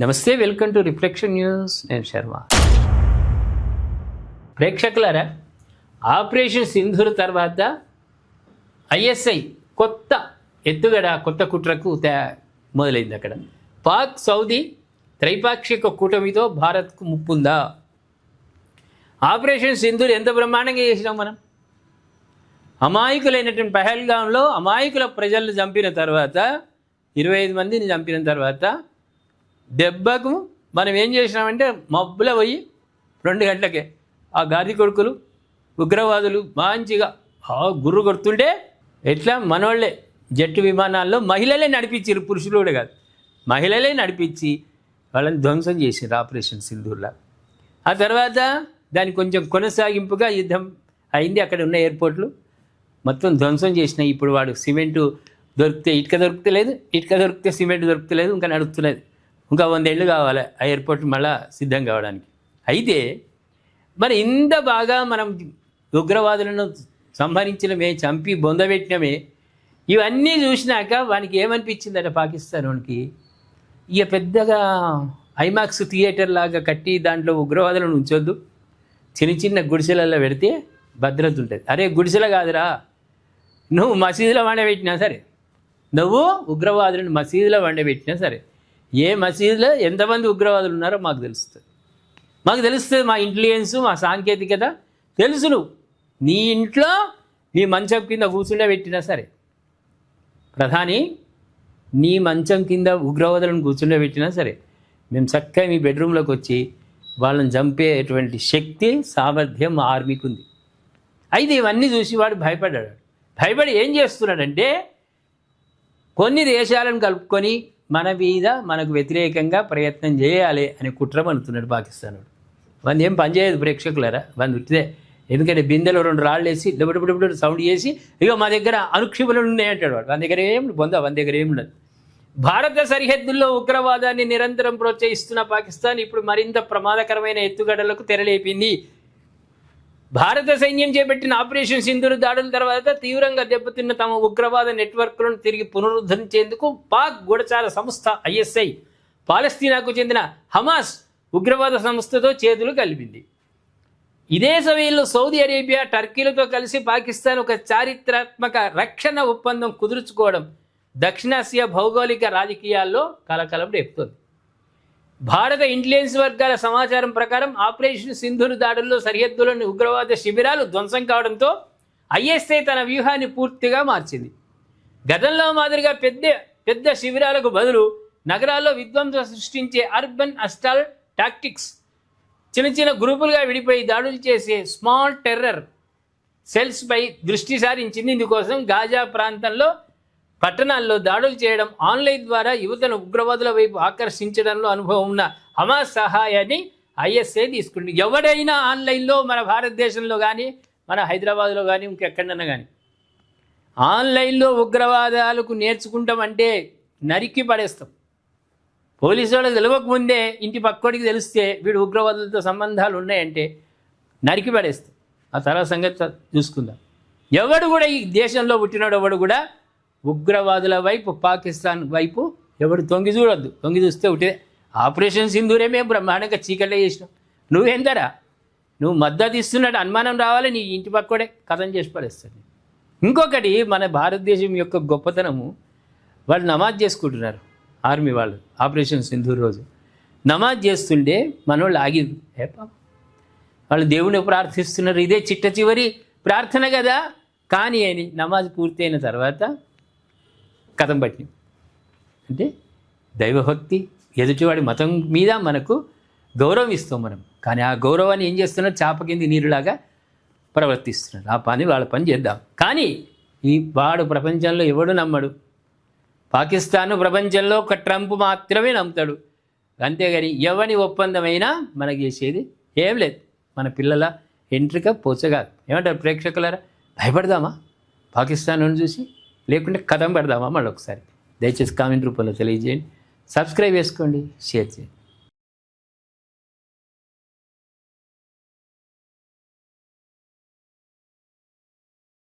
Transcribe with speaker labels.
Speaker 1: నమస్తే, welcome to reflection news. నేను Sharma. ప్రేక్షకులారా, operation Sindoor తర్వాత ఐఎస్ఐ కొత్త ఎత్తుగడ, కొత్త కుట్రకు మొదలైంది. అక్కడ పాక్ సౌదీ త్రైపాక్షిక కూటమితో భారత్కు ముప్పుందా? ఆపరేషన్ సింధూర్ ఎంత బ్రహ్మాండంగా చేసినాం మనం. అమాయకులైనటువంటి పహల్గాంలో అమాయకుల ప్రజలను చంపిన తర్వాత, 25 మందిని చంపిన తర్వాత దెబ్బకు మనం ఏం చేసినామంటే మబ్బుల పోయి 2 గంటలకే ఆ గాది కొడుకులు ఉగ్రవాదులు మంచిగా గుర్రు కొడుతుంటే ఎట్లా మనోళ్ళే జెట్ విమానాల్లో మహిళలే నడిపించారు, పురుషులు కూడా కాదు, మహిళలే నడిపించి వాళ్ళని ధ్వంసం చేసారు ఆపరేషన్ సింధూర్లా. ఆ తర్వాత దానికి కొంచెం కొనసాగింపుగా యుద్ధం అయింది. అక్కడ ఉన్న ఎయిర్పోర్ట్లు మొత్తం ధ్వంసం చేసినాయి. ఇప్పుడు వాడు సిమెంటు దొరికితే ఇటుక దొరుకుతలేదు, ఇటుక దొరికితే సిమెంట్ దొరుకుతలేదు, ఇంకా నడుపుతున్నది. ఇంకా 100 ఏళ్ళు కావాలి ఆ ఎయిర్పోర్ట్ మళ్ళా సిద్ధం కావడానికి. అయితే మరి ఇంత బాగా మనం ఉగ్రవాదులను సంహరించడమే, చంపి బొందబెట్టినమే, ఇవన్నీ చూసినాక వానికి ఏమనిపించిందట పాకిస్తాన్ వానికి, ఇక పెద్దగా ఐమాక్స్ థియేటర్ లాగా కట్టి దాంట్లో ఉగ్రవాదులను ఉంచొద్దు, చిన్న చిన్న గుడిసెలలో పెడితే భద్రత ఉంటుంది. అరే గుడిసెల కాదురా, నువ్వు మసీదులో వండబెట్టినా సరే, నువ్వు ఉగ్రవాదులను మసీదులో వండబెట్టినా సరే, ఏ మసీదులో ఎంతమంది ఉగ్రవాదులు ఉన్నారో మాకు తెలుస్తుంది. మా ఇంటెలిజెన్స్, మా సాంకేతికత తెలుసు. నువ్వు నీ ఇంట్లో నీ మంచం కింద కూర్చుండే పెట్టినా సరే, ప్రధాని నీ మంచం కింద ఉగ్రవాదులను కూర్చుండే పెట్టినా సరే, మేము చక్కగా మీ బెడ్రూమ్లోకి వచ్చి వాళ్ళని చంపేటువంటి శక్తి, సామర్థ్యం మా ఆర్మీకి ఉంది. అయితే ఇవన్నీ చూసి వాడు భయపడ్డాడు. భయపడి ఏం చేస్తున్నాడంటే కొన్ని దేశాలను కలుపుకొని మన మీద మనకు వ్యతిరేకంగా ప్రయత్నం చేయాలి అని కుట్ర పన్నుతున్నాడు పాకిస్తాన్. వాడిని ఏం పనిచేయదు ప్రేక్షకులారా, వాడిని ఉట్టిదే. ఎందుకంటే బిందెలో 2 రాళ్ళు వేసి డబ్బు సౌండ్ చేసి ఇక మా దగ్గర అనుక్షిపులు ఉన్నాయంటాడు వాడు. వాని దగ్గర ఏమి పొందా, వాని దగ్గర ఏమి ఉండదు. భారత సరిహద్దుల్లో ఉగ్రవాదాన్ని నిరంతరం ప్రోత్సహిస్తున్న పాకిస్తాన్ ఇప్పుడు మరింత ప్రమాదకరమైన ఎత్తుగడలకు తెరలేపింది. భారత సైన్యం చేపట్టిన ఆపరేషన్ సింధూర్ దాడుల తర్వాత తీవ్రంగా దెబ్బతిన్న తమ ఉగ్రవాద నెట్వర్క్లను తిరిగి పునరుద్ధరించేందుకు పాక్ గూఢచార సంస్థ ఐఎస్ఐ పాలస్తీనాకు చెందిన హమాస్ ఉగ్రవాద సంస్థతో చేతులు కలిపింది. ఇదే సమయంలో సౌదీ అరేబియా, టర్కీలతో కలిసి పాకిస్తాన్ ఒక చారిత్రాత్మక రక్షణ ఒప్పందం కుదుర్చుకోవడం దక్షిణాసియా భౌగోళిక రాజకీయాల్లో కలకలం రేపుతోంది. భారత ఇంటెలిజెన్స్ వర్గాల సమాచారం ప్రకారం ఆపరేషన్ సింధూర్ దాడుల్లో సరిహద్దులోని ఉగ్రవాద శిబిరాలు ధ్వంసం కావడంతో ఐఎస్ఐ తన వ్యూహాన్ని పూర్తిగా మార్చింది. గతంలో మాదిరిగా పెద్ద శిబిరాలకు బదులు నగరాల్లో విధ్వంసం సృష్టించే అర్బన్ అస్టాల్ టాక్టిక్స్, చిన్న గ్రూపులుగా విడిపోయి దాడులు చేసే స్మాల్ టెర్రర్ సెల్స్పై దృష్టి సారించింది. ఇందుకోసం గాజా ప్రాంతంలో, పట్టణాల్లో దాడులు చేయడం, ఆన్లైన్ ద్వారా యువతను ఉగ్రవాదుల వైపు ఆకర్షించడంలో అనుభవం ఉన్న హమాస్ సహాయాన్ని ఐఎస్ఐ తీసుకుంది. ఎవడైనా ఆన్లైన్లో మన భారతదేశంలో కానీ, మన హైదరాబాద్లో కానీ, ఇంకెక్కడన్నా కానీ ఆన్లైన్లో ఉగ్రవాదాలకు నేర్చుకుంటామంటే నరికి పడేస్తాం. పోలీసు వాళ్ళకి తెలియకముందే ఇంటి పక్కోడికి తెలిస్తే వీడు ఉగ్రవాదులతో సంబంధాలు ఉన్నాయంటే నరికి పడేస్తాం. ఆ తర్వాత సంగతి చూసుకుందాం. ఎవడు కూడా ఈ దేశంలో పుట్టినాడు ఎవడు కూడా ఉగ్రవాదుల వైపు, పాకిస్తాన్ వైపు ఎవడు తొంగి చూడొద్దు. తొంగి చూస్తే ఒకటే ఆపరేషన్ సింధూరే మేము బ్రహ్మాండంగా చీకట్లే చేసినాం. నువ్వేందరా, నువ్వు మద్దతు ఇస్తున్నట్టు అనుమానం రావాలి, నీ ఇంటి పక్కడే కథం చేసి పడేస్తాడు. ఇంకొకటి, మన భారతదేశం యొక్క గొప్పతనము, వాళ్ళు నమాజ్ చేసుకుంటున్నారు. ఆర్మీ వాళ్ళు ఆపరేషన్ సింధూర్ రోజు నమాజ్ చేస్తుంటే మనోళ్ళు ఆగిరు. వాళ్ళు దేవుని ప్రార్థిస్తున్నారు, ఇదే చిట్ట చివరి ప్రార్థన కదా కానీ అని నమాజ్ పూర్తయిన తర్వాత కథం పట్టింది. అంటే దైవభక్తి, ఎదుటివాడి మతం మీద మనకు గౌరవం ఇస్తాం మనం, కానీ ఆ గౌరవాన్ని ఏం చేస్తున్నారు, చాప కింది నీరులాగా ప్రవర్తిస్తున్నారు. ఆ పని వాళ్ళ పని చేద్దాం. కానీ వాడు ప్రపంచంలో ఎవడు నమ్మడు. పాకిస్తాన్ ప్రపంచంలో ఒక ట్రంప్ మాత్రమే నమ్ముతాడు. అంతేగాని ఎవని ఒప్పందమైనా మనకు చేసేది ఏం లేదు. మన పిల్లల ఎంట్రిక పోచగాదు. ఏమంటారు ప్రేక్షకులారా? భయపడదామా పాకిస్తాన్ చూసి, లేకుంటే కథం పెడదామా? మళ్ళీ ఒకసారి దయచేసి కామెంట్ రూపంలో తెలియజేయండి. సబ్స్క్రైబ్ చేసుకోండి, షేర్ చేయండి.